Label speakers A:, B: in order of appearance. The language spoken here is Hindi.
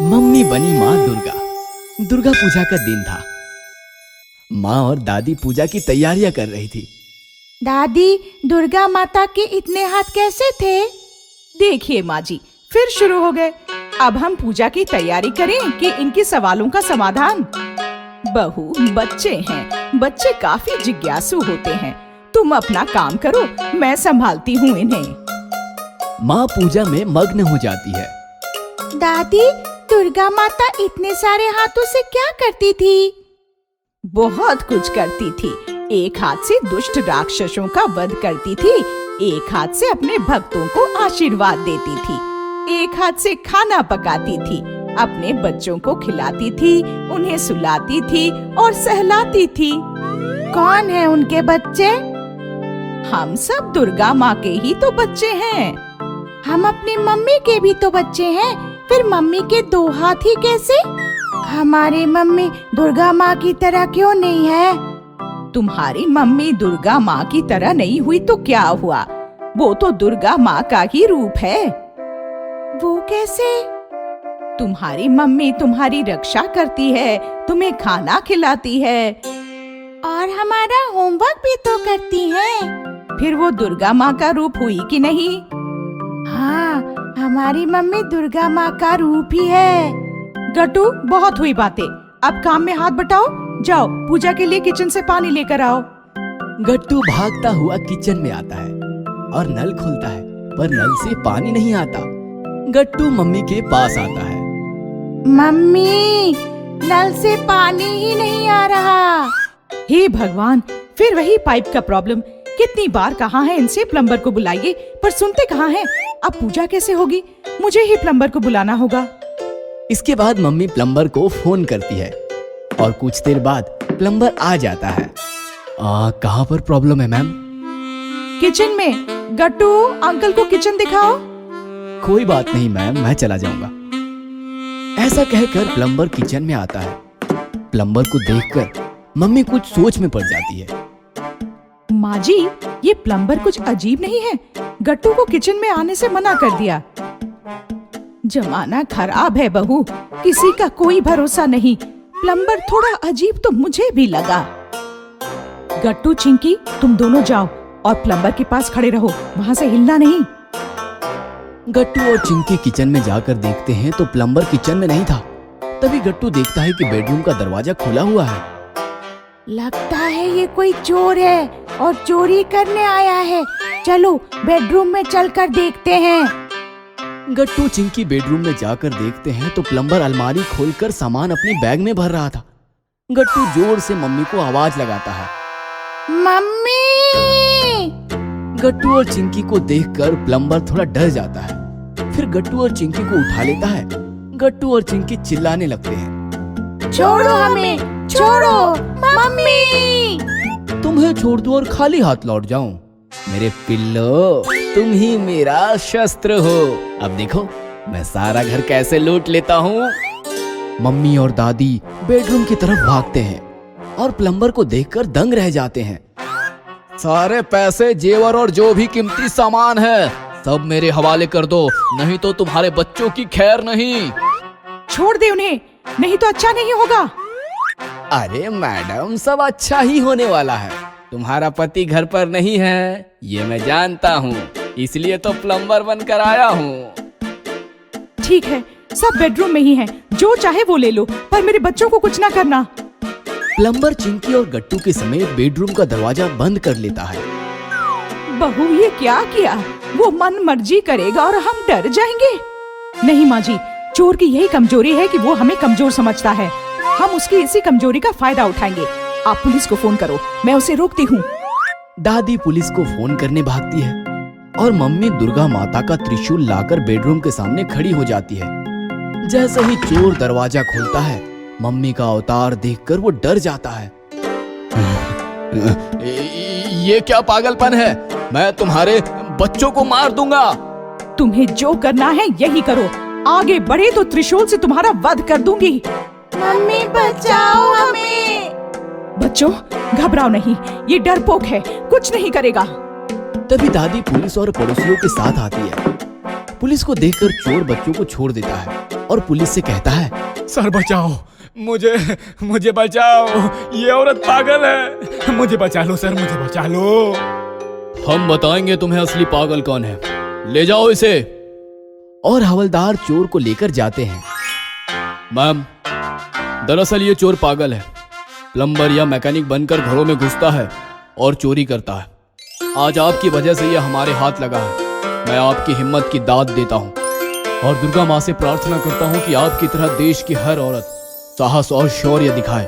A: मम्मी बनी माँ दुर्गा। दुर्गा पूजा का दिन था। माँ और दादी पूजा की तैयारियां कर रही थी।
B: दादी, दुर्गा माता के इतने हाथ कैसे थे?
C: देखिए माँ जी, फिर शुरू हो गए। अब हम पूजा की तैयारी करें कि इनके सवालों का समाधान? बहू, बच्चे हैं, बच्चे काफी जिज्ञासु होते हैं। तुम अपना काम करो, मैं संभालती हूँ इन्हें।
A: माँ पूजा में मग्न हो जाती है।
B: दादी, दुर्गा माता इतने सारे हाथों से क्या करती थी?
C: बहुत कुछ करती थी। एक हाथ से दुष्ट राक्षसों का वध करती थी, एक हाथ से अपने भक्तों को आशीर्वाद देती थी, एक हाथ से खाना पकाती थी, अपने बच्चों को खिलाती थी, उन्हें सुलाती थी और सहलाती थी।
B: कौन है उनके बच्चे?
C: हम सब दुर्गा माँ के ही तो बच्चे हैं।
B: हम अपनी मम्मी के भी तो बच्चे हैं, फिर मम्मी के दो हाथ ही कैसे? हमारी मम्मी दुर्गा माँ की तरह क्यों नहीं है?
C: तुम्हारी मम्मी दुर्गा माँ की तरह नहीं हुई तो क्या हुआ? वो तो दुर्गा माँ का ही रूप है।
B: वो कैसे?
C: तुम्हारी मम्मी तुम्हारी रक्षा करती है, तुम्हें खाना खिलाती है
B: और हमारा होमवर्क भी तो करती है।
C: फिर वो दुर्गा माँ का रूप हुई कि नहीं?
B: हाँ, हमारी मम्मी दुर्गा माँ का रूप ही है।
C: गट्टू, बहुत हुई बातें, अब काम में हाथ बटाओ। जाओ, पूजा के लिए किचन से पानी लेकर आओ।
A: गट्टू भागता हुआ किचन में आता है और नल खोलता है, पर नल से पानी नहीं आता। गट्टू मम्मी के पास आता है।
B: मम्मी, नल से पानी ही नहीं आ रहा।
C: हे भगवान, फिर वही पाइप का प्रॉब्लम। कितनी बार कहा है इनसे प्लम्बर को बुलाइए, पर सुनते कहाँ हैं। अब पूजा कैसे होगी? मुझे ही प्लम्बर को बुलाना होगा।
A: इसके बाद मम्मी प्लम्बर को फोन करती है और कुछ देर बाद प्लम्बर आ जाता है। कहाँ पर प्रॉब्लम है मैम?
C: किचन में। गट्टू, अंकल को किचन दिखाओ।
A: कोई बात नहीं मैम, मैं चला जाऊंगा। ऐसा कहकर प्लम्बर किचन में आता है। प्लम्बर को देखकर मम्मी कुछ सोच में पड़ जाती है।
C: माँ जी, ये प्लम्बर कुछ अजीब नहीं है? गट्टू को किचन में आने से मना कर दिया। जमाना खराब है बहू, किसी का कोई भरोसा नहीं। प्लम्बर थोड़ा अजीब तो मुझे भी लगा। गट्टू, चिंकी, तुम दोनों जाओ और प्लम्बर के पास खड़े रहो, वहाँ से हिलना नहीं।
A: गट्टू और चिंकी किचन में जाकर देखते हैं तो प्लम्बर किचन में नहीं था। तभी गट्टू देखता है कि बेडरूम का दरवाजा खुला हुआ है।
B: लगता है ये कोई चोर है और चोरी करने आया है। चलो बेडरूम में चलकर देखते हैं।
A: गट्टू चिंकी बेडरूम में जाकर देखते हैं तो प्लम्बर अलमारी खोलकर सामान अपने बैग में भर रहा था। गट्टू जोर से मम्मी को आवाज लगाता है,
B: मम्मी!
A: गट्टू और चिंकी को देखकर प्लम्बर थोड़ा डर जाता है। फिर गट्टू और चिंकी को उठा लेता है। गट्टू और चिंकी चिल्लाने लगते हैं,
B: छोड़ो हमें, छोड़ो मम्मी!
A: तुम्हें छोड़ दूं और खाली हाथ लौट जाऊं? मेरे पिल्लो, तुम ही मेरा शस्त्र हो। अब देखो मैं सारा घर कैसे लूट लेता हूँ। मम्मी और दादी बेडरूम की तरफ भागते हैं और प्लम्बर को देखकर दंग रह जाते हैं। सारे पैसे, जेवर और जो भी कीमती सामान है सब मेरे हवाले कर दो, नहीं तो तुम्हारे बच्चों की खैर नहीं।
C: छोड़ दे उन्हें, नहीं तो अच्छा नहीं होगा।
A: अरे मैडम, सब अच्छा ही होने वाला है। तुम्हारा पति घर पर नहीं है, ये मैं जानता हूँ, इसलिए तो प्लम्बर बनकर आया हूँ।
C: ठीक है, सब बेडरूम में ही हैं, जो चाहे वो ले लो, पर मेरे बच्चों को कुछ ना करना।
A: प्लम्बर चिंकी और गट्टू के समेत बेडरूम का दरवाजा बंद कर लेता है।
C: बहू, ये क्या किया? वो मन मर्जी करेगा और हम डर जाएंगे। नहीं माँ जी, चोर की यही कमजोरी है कि वो हमें कमजोर समझता है। हम उसकी इसी कमजोरी का फायदा उठाएंगे। आप पुलिस को फोन करो, मैं उसे रोकती हूँ।
A: दादी पुलिस को फोन करने भागती है और मम्मी दुर्गा माता का त्रिशूल लाकर बेडरूम के सामने खड़ी हो जाती है। जैसे ही चोर दरवाजा खोलता है, मम्मी का अवतार देखकर वो डर जाता है। ये क्या पागलपन है? मैं तुम्हारे बच्चों को मार दूंगा।
C: तुम्हें जो करना है यही करो, आगे बढ़े तो त्रिशूल से तुम्हारा वध कर दूंगी।
B: मम्मी, बचाओ हमें!
C: बच्चों, घबराओ नहीं, ये डरपोक है, कुछ नहीं करेगा।
A: तभी दादी पुलिस और पड़ोसियों के साथ आती है। पुलिस को देखकर चोर बच्चों को छोड़ देता है और पुलिस से कहता है,
D: सर बचाओ, मुझे बचाओ, ये औरत पागल है, मुझे बचा लो सर, मुझे बचा लो।
A: हम बताएंगे तुम्हें असली पागल कौन है, ले जाओ इसे। और हवलदार चोर को लेकर जाते हैं। मैम, दरअसल ये चोर पागल है, प्लम्बर या मैकेनिक बनकर घरों में घुसता है और चोरी करता है। आज आपकी वजह से ये हमारे हाथ लगा है। मैं आपकी हिम्मत की दाद देता हूँ और दुर्गा माँ से प्रार्थना करता हूँ कि आपकी तरह देश की हर औरत साहस और शौर्य दिखाए